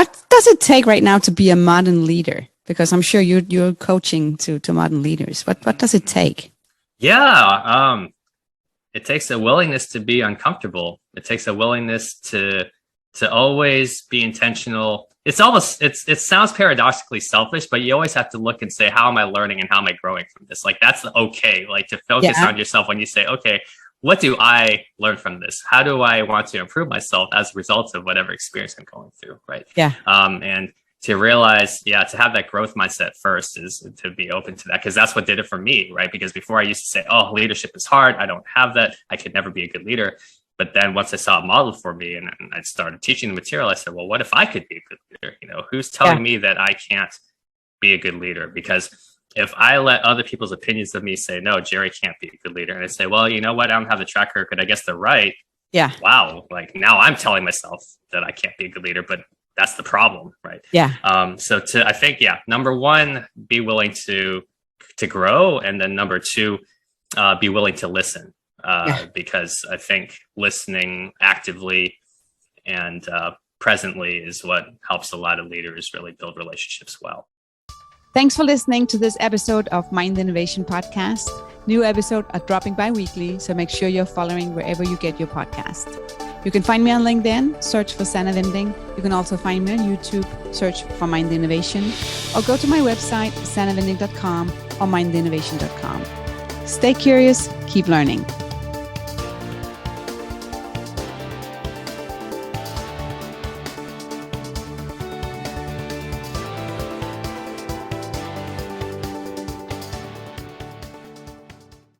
What does it take right now to be a modern leader? Because I'm sure you're coaching to modern leaders. What does it take? Yeah, it takes a willingness to be uncomfortable. It takes a willingness to always be intentional. It sounds paradoxically selfish, but you always have to look and say, how am I learning and how am I growing from this? Like, that's okay. Like, to focus on yourself when you say, okay, what do I learn from this? How do I want to improve myself as a result of whatever experience I'm going through? Right. Yeah. And to realize, to have that growth mindset first is to be open to that, because that's what did it for me. Right. Because before I used to say, oh, leadership is hard. I don't have that. I could never be a good leader. But then once I saw a model for me and I started teaching the material, I said, well, what if I could be a good leader? You know, who's telling me that I can't be a good leader? Because if I let other people's opinions of me say, no, Jerry can't be a good leader, and I say, well, you know what, I don't have the track record, I guess they're right. Yeah. Wow. Like, now I'm telling myself that I can't be a good leader, but that's the problem. Right. Yeah. I think, number one, be willing to grow. And then number two, be willing to listen. Because I think listening actively and presently is what helps a lot of leaders really build relationships well. Thanks for listening to this episode of Mind Innovation Podcast. New episodes are dropping bi-weekly, so make sure you're following wherever you get your podcast. You can find me on LinkedIn, search for Sannah Vinding. You can also find me on YouTube, search for Mind Innovation, or go to my website, sannahvinding.com or mindinnovation.com. Stay curious, keep learning.